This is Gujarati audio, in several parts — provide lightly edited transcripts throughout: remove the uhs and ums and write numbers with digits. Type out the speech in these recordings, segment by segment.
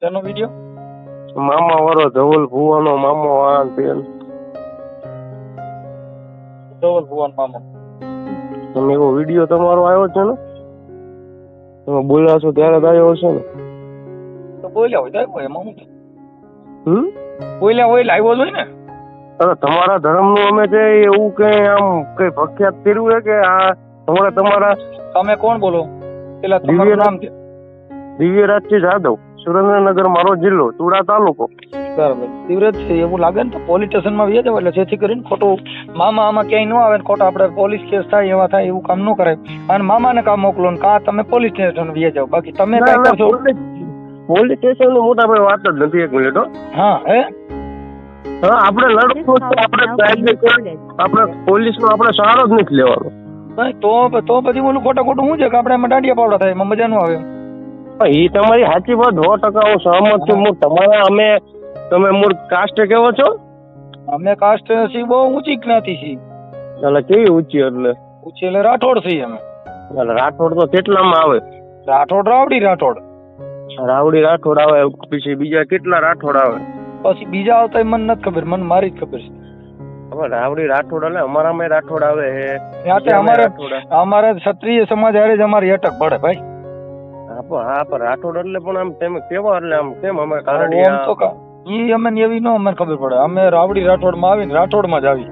તેનો વિડિયો મામા વાળો ધવલ ભુવાનો મામો આ તેલ ધવલ ભુવન મામો. તમે એવો વિડીયો તમારો આવ્યો છે ને તમે બોલ્યા છો ત્યારે જ આવ્યો છે ને? તો બોલ્યા હોય તો આવ્યો એમાં શું છે? બોલ્યા હોય એટલે આવ્યો જ હોય ને. અરે તમારા ધર્મનું અમે છે એવું કઈ આમ કઈ પ્રખ્યાત કર્યું છે કે આ તમારા તમે કોણ બોલો? પેલા તમારું નામ છે? દિવ્યરાજસિંહ જાદવ, સુરેન્દ્રનગર મારો જિલ્લો, તુડા તાલુકો. બરાબર. તીવ્રત છે એવું લાગે ને તો પોલીસ સ્ટેશનમાં વ્યા જવાય, એટલે જેથી કરીને ખોટું મામા આમાં ક્યાંય ન આવે ને ખોટા આપણે પોલીસ કેસ થાય એવા થાય એવું કામ ન કરાય. અને મામાને કામ મોકલો ને કા તમે પોલીસ સ્ટેશન વ્યા જાવ. બાકી તમે કઈ કરશો? પોલીસ સ્ટેશન ની મોટા ભાઈ વાત જ નથી. એક મિનિટ. હા હા, આપણે લડવું છે, આપણે પોલીસ નો આપણે સહારો જ નથી લેવાનો. તો પછી બોલું ખોટું શું છે કે આપણે એમાં દાંડિયા પાવડા થાય, એમાં મજા ન આવે. એ તમારી સાચી વાત 100% હું સહમત છું. તમે મૂળ કાસ્ટ કેવો છો? અમે કાસ્ટ છીએ બહુ ઊંચી જ્ઞાતિ છીએ. એટલે કેવી ઊંચી? એટલે ઊંચી એટલે રાઠોડ છીએ અમે. એટલે રાઠોડ તો કેટલામાં આવે? રાઠોડ રાવડી રાઠોડ આવે. પછી બીજા કેટલા રાઠોડ આવે? પછી બીજા આવતા મને નથી ખબર, મને મારી જ ખબર છે. હવે રાવડી રાઠોડ એટલે અમારામાં રાઠોડ આવે છે. અમારે ક્ષત્રિય સમાજ હારે જ અમારી અટક પડે ભાઈ. હા પણ રાઠોડ એટલે પણ આમ તમે કેવા એટલે આમ કેમ અમે ઈ અમે એવી નો અમને ખબર પડે. અમે રાવડી રાઠોડ માં આવીને રાઠોડ માં જ આવી.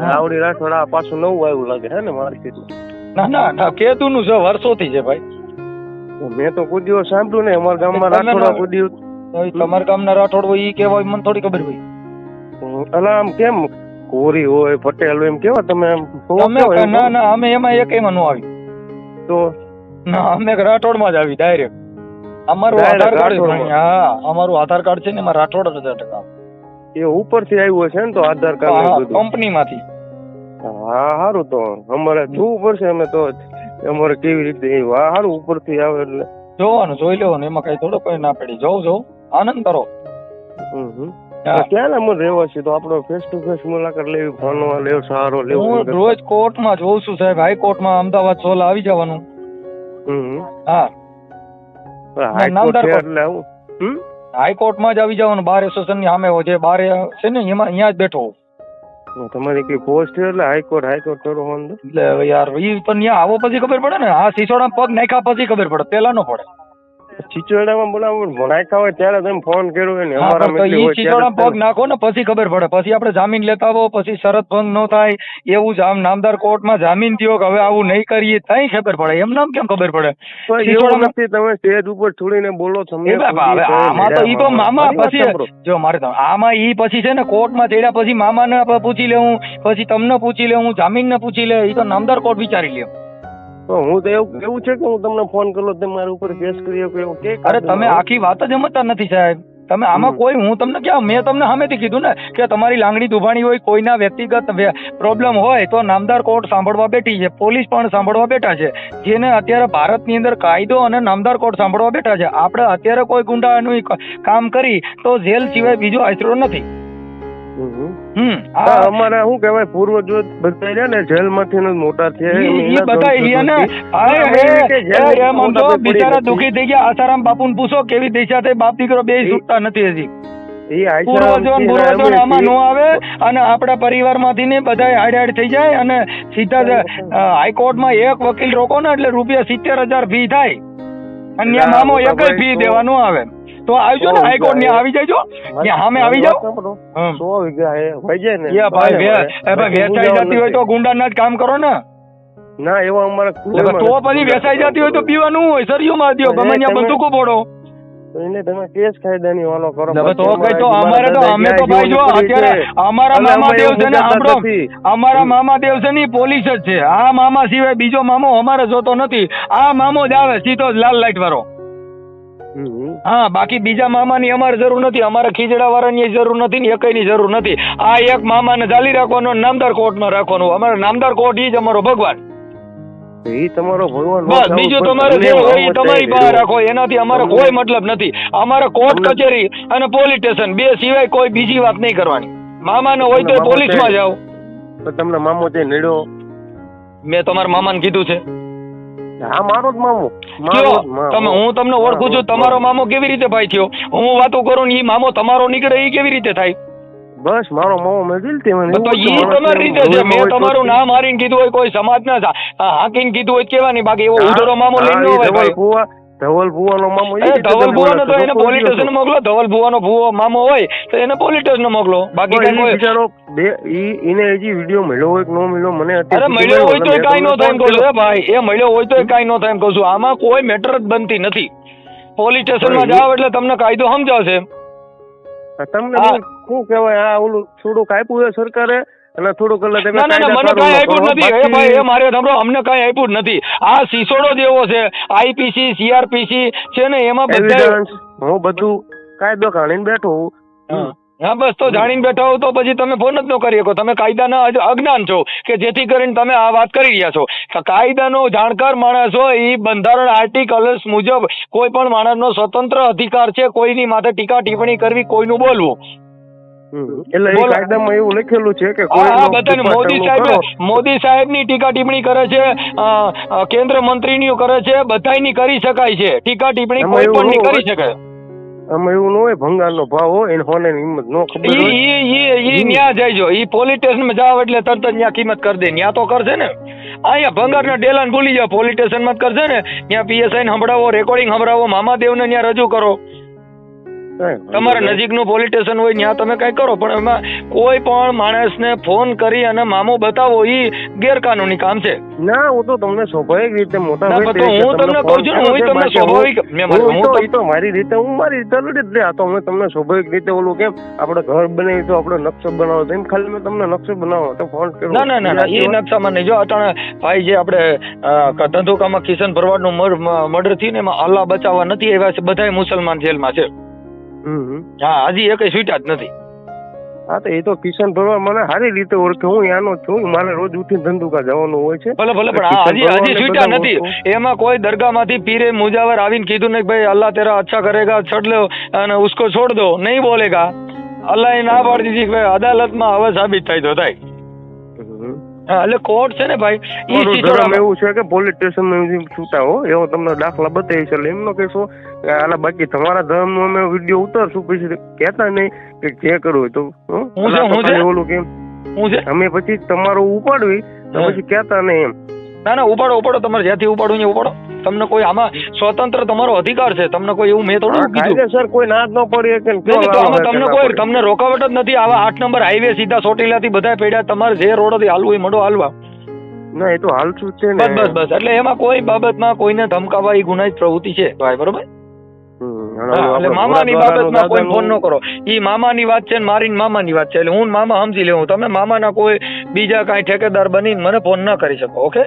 રાવડી રાઠોડ આ પાછું નવું આવ્યું લાગે હે ને માર્કેટ? ના કેતું નું છે, વર્ષોથી છે ભાઈ. મેં તો કોઈ દિવસ સાંભળ્યું ને અમારા ગામમાં રાઠોડ કોઈ દિવસ. તમારા ગામના રાઠોડ હોય ઈ કેવાય મને થોડી ખબર હોય. એટલે આમ કેમ કોરી હોય પટેલ હોય એમ કેવા તમે? ના અમે એમાં એકમાં નો આવી. તો ના અમે રાઠોડ માં જ આવી ડાયરેક્ટ. અમારું આધાર કાર્ડ છે ને એમાં રાઠોડ જ અટક. એ ઉપરથી આવ્યું છે ને તો આધાર કાર્ડ કંપની માંથી. હા સારું, તો અમારે જોવું પડશે. અમે તો અમારે કેવી રીતે સારું ઉપરથી આવે એટલે જોવાનું, જોઈ લેવાનું, એમાં કઈ થોડો કોઈ ના પડી. જોઉં આનંદ કરો. ક્યાં અમે રહેવા છીએ તો આપડે ફેસ ટુ ફેસ મુલાકાત લેવી, ભણવા લેવો, સહારો લેવો. હું રોજ કોર્ટમાં જોઉં છું સાહેબ, હાઈકોર્ટમાં અમદાવાદ 16 આવી જવાનું. હા, હાઈકોર્ટમાં જ આવી જવાનું. બાર એસોસિએશન ની સામે જે બાર છે ને એમાં અહીંયા જ બેઠો. તમારી કઈ પોસ્ટ એટલે હાઈકોર્ટ કરો એટલે યાર ઈ તો ત્યાં આવો પછી ખબર પડે ને. આ સિસોડા પગ નાખ્યા પછી ખબર પડે, પેલા નો પડે. સિચોડામાં બોલાવો નાખ્યા હોય ત્યારે તમે ફોન કર્યો હોય ને સિસોડા પગ નાખો ને પછી ખબર પડે. પછી આપણે જામીન લેતા આવો, પછી શરત ભંગ ન થાય એવું નામદાર કોર્ટમાં જામીન થયો કે હવે આવું નહીં કરીએ તઈ ખબર પડે. એમ નામ કેમ ખબર પડે? તમે સ્ટેજ ઉપર છોડીને બોલો છો. આમાં તો ઈ તો મામા પછી જો મારે આમાં ઈ પછી છે ને કોર્ટમાં ચડ્યા પછી મામાને પૂછી લેવું, પછી તમને પૂછી લેવું, જામીન ને પૂછી લે. ઈ તો નામદાર કોર્ટ વિચારી લે. હું તો એવું છે કે હું તમને ફોન કરું તમે મારી ઉપર કેસ કરી શકો એવું કે? અરે તમે આખી વાત જ સમજતા નથી સાહેબ. તમે આમાં કોઈ હું તમને ક્યાં મેં તમને સામેથી કીધું ને કે તમારી લાંગણી દુભાણી હોય, કોઈના વ્યક્તિગત પ્રોબ્લેમ હોય તો નામદાર કોર્ટ સાંભળવા બેઠી છે, પોલીસ પણ સાંભળવા બેઠા છે. જેને અત્યારે ભારતની અંદર કાયદો અને નામદાર કોર્ટ સાંભળવા બેઠા છે. આપણે અત્યારે કોઈ ગુંડાનું કામ કરી તો જેલ સિવાય બીજો આશરો નથી. અમારે શું કેવાય પૂર્વજો બધા ને જેલ માંથી મોટા બિચારા દુખી થઈ ગયા. આસારામ બાપુ ને પૂછો કેવી દિશા થઈ, બાપ દીકરો બે છૂટતા નથી હજી. પૂર્વજો આમાં નો આવે અને આપણા પરિવાર માંથી ને બધા હાડ થઈ જાય અને સીધા હાઈકોર્ટમાં એક વકીલ રોકો ને એટલે ₹70,000 ફી થાય અને મામો એક ફી દેવા નો આવે. તો આવજો ને હાઈકોર્ટ ને આવી જજો, સામે આવી જાવ. 100 વીઘા હોય ને વેચાઈ જતી હોય તો ગુંડા ના જ કામ કરો ને. ના એવા અમારે તો પછી વેચાઈ જતી હોય તો પીવાનું હોય, સરિયો માર દો, ગમે ત્યાં બંદૂકો ફોડો. એને તમે કેસ કાયદાની વાલો કરો. તો કઈ તો અમારે તો અમે તો ભાઈ જો અત્યારે અમારા મામાદેવ છે ને, આપણો અમારા મામાદેવ છે ને પોલીસ જ છે. આ મામા સિવાય બીજો મામો અમારે જોતો નથી. આ મામો જ આવે સીધો જ લાલ લાઈટ વાળો. હા, બાકી બીજા મામાની અમારે જરૂર નથી. અમારે ખીજડા વાળાની જરૂર નથી ને એકઈની જરૂર નથી. આ એક મામાને ચાલી રાખવાનો, નામદાર કોર્ટમાં રાખવાનો. અમારે નામદાર કોર્ટ ઈ જ અમારો ભગવાન. તમારો ભગવાન બસ બીજું તમારે જે હોય એ તમારી પાસે રાખો. એનાથી અમારે કોઈ મતલબ નથી. અમારે કોર્ટ કચેરી અને પોલીસ સ્ટેશન બે સિવાય કોઈ બીજી વાત નહીં કરવાની. મામાને હોય તો પોલીસમાં જાઓ. તમને મામો જે નડ્યો મેં તમારા મામાને કીધું છે. હા મારો જ મામો, કયો તમે? હું તમને ઓળખું છું, તમારો મામો કેવી રીતે ભાઈ થયો? હું વાતો કરું ને ઈ મામો તમારો નીકળે એ કેવી રીતે થાય? બસ મારો મામો મેં દિલથી મને તો ઈ તમારી રીતે છે. મેં તમારું નામ હારીને કીધું હોય, કોઈ સમાજના હાકીને કીધું હોય કેવાની, બાકી એવો ઉધરો મામો લઈને ન હોય ભાઈ. ધવલ ભુવાનો મામો, ધવલ ભુવાનો તો એને પોલીસ સ્ટેશન મોકલો. ધવલ ભુવાનો ભુવો મામો હોય તો એને પોલીસ સ્ટેશન મોકલો. બાકી કોઈ બિચારો એને હજી વિડીયો મળ્યો હોય કે ન મળ્યો મને અરે મળ્યો હોય તો કઈ નો થાય એમ કહું છું ભાઈ. એ મળ્યો હોય તો કઈ નો થાય એમ કહું છું. આમાં કોઈ મેટર જ બનતી નથી. પોલીસ સ્ટેશનમાં જાવ એટલે તમને કાયદો સમજાવશે. તમને શું કહેવાય, આ ઓલું થોડુંક આપ્યું છે સરકારે અને થોડુંક એટલે તમે મને કઈ આપ્યું નથી. એ ભાઈ એ મારે સાંભળો, અમને કઈ આપ્યું નથી. આ સિસોડો જેવો છે, આઈપીસી CRPC છે ને, એમાં બધા હું બધું કાયદો કાઢીને બેઠો હું. હા બસ, તો જાણીને બેઠા હો તો પછી તમે ફોન જ ન કરી શકો. તમે કાયદાના અજ્ઞાન છો કે જેથી કરીને તમે આ વાત કરી રહ્યા છો. કાયદાનો જાણકાર માણસ હોય એ બંધારણ આર્ટિકલ્સ મુજબ કોઈ પણ માણસનો સ્વતંત્ર અધિકાર છે કોઈની માથે ટીકા ટિપ્પણી કરવી, કોઈનું બોલવું. એટલે એ કાયદામાં એવું લખેલું છે કે મોદી સાહેબની ટીકા ટિપ્પણી કરે છે, કેન્દ્ર મંત્રીની કરે છે, બધાયની કરી શકાય છે. ટીકા ટિપ્પણી કોઈ પણ ની કરી શકાય. આમાં એવું ન હોય ભંગારનો ભાવ હોય એને હોને કિંમત નો ખબર હોય. ઈ ન્યા જઈજો, ઈ પોલીસ સ્ટેશનમાં જાવ એટલે તરત જ ન્યા કિંમત કરી દે. ન્યા તો કરશે ને. અહીંયા ભંગારના ડેલાને ભૂલી જાવ, પોલીસ સ્ટેશનમાં જ કરશે ને. ન્યા PSI ને સંભળાવો, રેકોર્ડિંગ સંભળાવો, મામાદેવને ન્યા રજૂ કરો. તમારા નજીકનું પોલીસ સ્ટેશન હોય ત્યાં તમે કઈ કરો, પણ એમાં કોઈ પણ માણસને ફોન કરી અને મામો બતાવો એ ગેરકાનૂની કામ છે. ના, હું તો તમને સ્વાભાવિક રીતે મોટા હું તમને કહું છું, હું તમને સ્વાભાવિક તો મારી રીતે હું મારી રીતે લડી જ. આ તો મેં તમને સ્વાભાવિક રીતે ઓલું કેમ આપણે ઘર બનાવી તો આપણે નકશો બનાવો તો એમ ખાલી મેં તમને નકશો બનાવો તો ફોન કર્યો. ના ના ના, એ નકશામાં નહીં. જો અટાણે ભાઈ જે આપણે ધંધુકામાં કિશન ભરવાડનું મર્ડર થયું ને, એમાં અલ્લાહ બચાવવા નથી આવ્યા છે, બધા મુસલમાન જેલમાં છે. હા, હજી એક છૂટ્યા જ નથી. હા, તો એ તો કિશન ભરવાડ મને સારી રીતે ઓળખે. હું યાનો છું, મારે રોજ ઉઠીને ધંધુકા જવાનું હોય છે. ભલે ભલે, પણ હજી છૂટ્યા નથી. એમાં કોઈ દરગાહમાંથી પીરે મુજાવર આવીને કીધું નહીં ભાઈ અલ્લાહ તેરા અચ્છા કરેગા, છોડ લો અને ઉસકો છોડ દો, નહીં બોલેગા. અલ્લાહ એ ના પાડી દીધી કે અદાલતમાં હવે સાબિત થાય તો થાય. હા, એટલે કોર્ટ છે ને ભાઈ, એવું છે કે પોલીસ સ્ટેશન છૂટા હો એવો તમને દાખલા બતાવી છે. એમનો કહેશો આલા બાકી તમારા ધર્મ નો અમે વિડીયો ઉતારશું, પછી કહેતા નહીં કે જે કરવું હોય તો ઓલું કેમ અમે પછી તમારું ઉપાડવી તો પછી કહેતા નહીં એમ. ના ના, ઉપાડો તમારે જ્યાંથી ઉપાડવું ને ઉપાડો. તમને કોઈ આમાં સ્વતંત્ર તમારો અધિકાર છે. તમને કોઈ એવું મેં થોડું કીધું સર કોઈ ના જ ન પડી. તમને રોકાવટ જ નથી. આવા 8 નંબર હાઈવે સીધા ચોટીલાથી બધા પડ્યા. તમારે જે રોડથી હાલવું એ મોડો હાલવા. ના, એ તો હાલશું છે ને. બસ એટલે એમાં કોઈ બાબતમાં કોઈને ધમકાવા એ ગુનાહિત પ્રવૃત્તિ છે ભાઈ, બરોબર? એટલે મામાની બાબતમાં કોઈ ફોન ન કરો. ઈ મામાની વાત છે ને મારી મામાની વાત છે, એટલે હું મામા સમજી લેવું. તમે મામાના કોઈ બીજા કઈ ઠેકેદાર બનીને મને ફોન ન કરી શકો. ઓકે?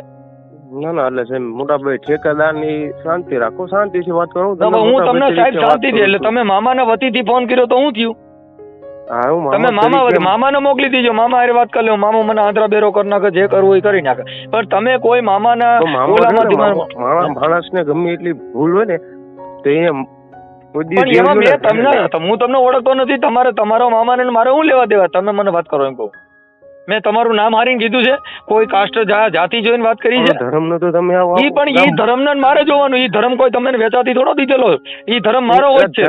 ના ના, એટલે સાહેબ મોટા ભાઈ ઠેકેદાર ની શાંતિ રાખો, શાંતિથી વાત કરો. હું તમને સાહેબ શાંતિથી, એટલે તમે મામાના વતીથી ફોન કર્યો તો હું થયું? તમે મામાને મોકલી દીજો, મામા હારે વાત કરી લો. મામો મને આંધળા બેરો કરી નાખે, જે કરવું એ કરી નાખે. પણ તમે કોઈ મામાના માણસને ગમે એટલી ભૂલ હોય ને તો એ હું તમને ઓળખતો નથી. તમારે તમારા મામાને મારે શું લેવા દેવા? તમે મને વાત કરો એમ કહું. મેં તમારું નામ હારીને કીધું છે, કોઈ કાસ્ટ જાતિ જોઈને વાત કરી છે. ધર્મ નો તો તમે ઈ પણ ઈ ધર્મ ને મારે જોવાનું. ઈ ધર્મ કોઈ તમને વેચાતી થોડો દીધેલો. ઈ ધર્મ મારો હોય છે.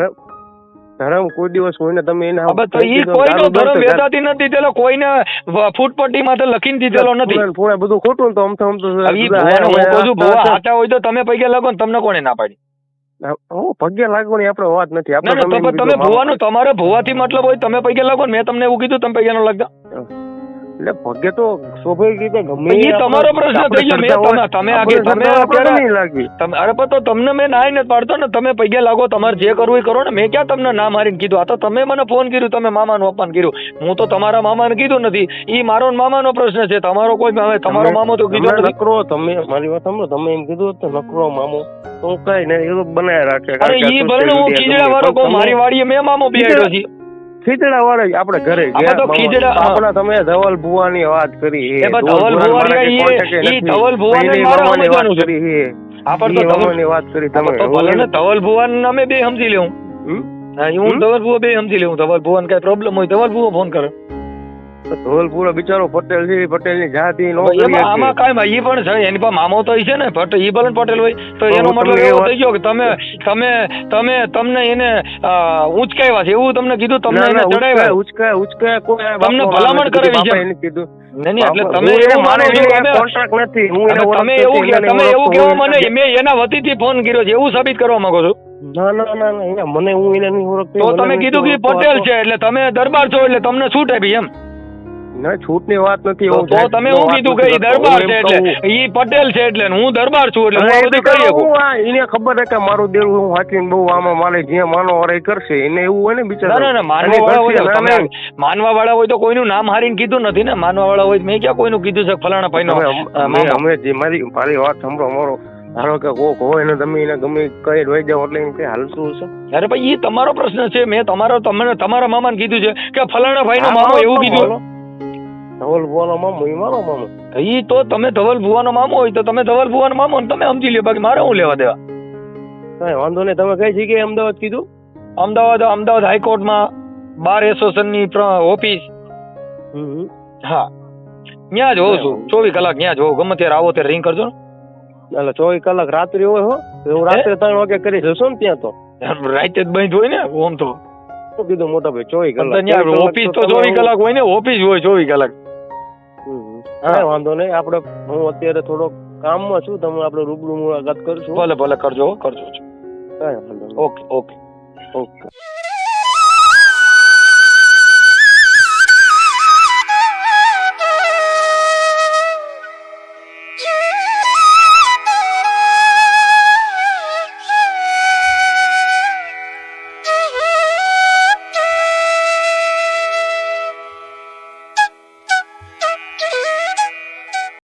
ધર્મ કોઈ દિવસ હોય ને તમે એને ઈ કોઈનો ધર્મ વેચાતી નથી દીધેલો, કોઈને ફૂટપટ્ટી માથે લખીને દીધેલો નથી. બધું ખોટું તો આમ સાચા હોય તો તમે પૈકી લાગો ને, તમને કોને ના પાડી? પગે લાગવાની આપણે વાત નથી. તમે ભુવાનું, તમારે ભુવાથી મતલબ હોય, તમે પૈકી લાગો. મેં તમને એવું કીધું તમે પૈકી ન લાગતા. એટલે પગે તો સ્વાભાવિક રીતે ગમે એ તમારો પ્રશ્ન થઈ ગયો. તમે અરે પણ તો તમને મેં ના નથી પાડતો ને. તમે પૈકે લાગો, તમારે જે કરવું એ કરો ને. મેં ક્યાં તમને ના મારીને કીધું? આ તો તમે મને ફોન કર્યું, તમે મામાનું અપમાન કર્યું. હું તો તમારા મામાને કીધું નથી. ઈ મારો મામાનો પ્રશ્ન છે. તમારો કોઈ તમારો મામો તો કીધું નથી. નકરો તમે મારી વાત સાંભળો, તમે એમ કીધું તો નકરો મામો તો કઈ ને એ બનાવી રાખે. અરે ઈ ભલે હું ખીજડા વાળો કહું, મારી વાડીએ મેં મામો બેઠો છે. ખીજડા વાળા આપણે ઘરે આપણા તમે ધવલ ભુવાની વાત કરી. ધવલ ભુવાન અમે બે સમજી લેવું. હું ધવલ ભુવા બે સમજી લેવું. ધવલ ભુવાન કઈ પ્રોબ્લેમ હોય ધવલ ભુવો ફોન કરે. ધોલપુરો બિચારો પટેલ છે, પટેલની જાતિ નો એમાં આમાં કાંઈ ઈ પણ છે, એની પાસે મામો તો છે ને, ઈ ભલે પટેલ હોય તો એનો મતલબ એવો થઈ ગયો કે તમને એને ઉંચકાવ્યા છે એવું તમને કીધું, તમને એને ચડાવ્યા, ઉચકાય તમને ભલામણ કરેલી છે એને કીધું. નહીં એટલે તમે એવું માનો છો કે કોન્ટ્રાક્ટ નથી, હું એને તમે એવું કહેવા મને મેં એના વતીથી ફોન કર્યો છે એવું સાબિત કરવા માંગો છો? ના મને હું એને નહીં ઓળખતો. તો તમે કીધું કે પટેલ છે એટલે તમે દરબાર છો એટલે તમને છૂટ આપી એમ? ના, છૂટની વાત નથી. તો તમે હું કીધું કે ઈ દરબાર છે એટલે ઈ પટેલ છે એટલે હું દરબાર છું એટલે હું આ બધું કરી શકું. એને ખબર છે કે મારું દેવું હું વાંચીને બહુ આમાં મારે જ્યાં માનો અરે કરશે એને એવું હોય ને બિચારા. ના માનવા વાળા હોય તો કોઈનું નામ હારીને કીધું નથી ને. માનવા વાળા હોય મેં ક્યાં કોઈનું કીધું છે ફલાણા ભાઈનો? અમે જે મારી વાત સાંભળો, અમારો ધારો કે કોક હોય ને તમે એને ગમે કઈ રહી જાવ એટલે એમ કઈ હાલતું હશે? અરે ભાઈ એ તમારો પ્રશ્ન છે. મેં તમારા મામાને કીધું છે કે ફલાણા ભાઈનો મામો એવું કીધું. ધવલ ભુવાનો મામો, ઈ મારો મામો. ઈ તો તમે ધવલ ભુવાનો મામો હોય તો તમે ધવલ ભુવાનો મામો ને તમે સમજી લ્યો, બાકી મારે હું લેવા દેવા? કઈ વાંધો નહીં. તમે કઈ જગ્યાએ અમદાવાદ કીધું? અમદાવાદ હાઈકોર્ટમાં બાર એસોસિએશનની ઓફિસ. હા, ત્યાં જ હોઉં છું, 24 કલાક ત્યાં જ હોઉં. ગમે ત્યારે આવો ત્યારે રિંગ કરજો ને. એટલે 24 કલાક રાત્રે હોય હો? હું રાત્રે 3 વાગે કરી જશો ને ત્યાં તો? રાતે જ બંધ હોય ને ઓમ તો. શું કીધું મોટા ભાઈ? 24 કલાક ઓફિસ તો 24 કલાક હોય ને, ઓફિસ હોય 24 કલાક. હા, વાંધો નહીં. આપણે હું અત્યારે થોડો કામમાં છું, તમે આપણે રૂબરૂ મુલાકાત કરશું. ભલે કરજો. કાંઈ વાંધો નહીં. ઓકે.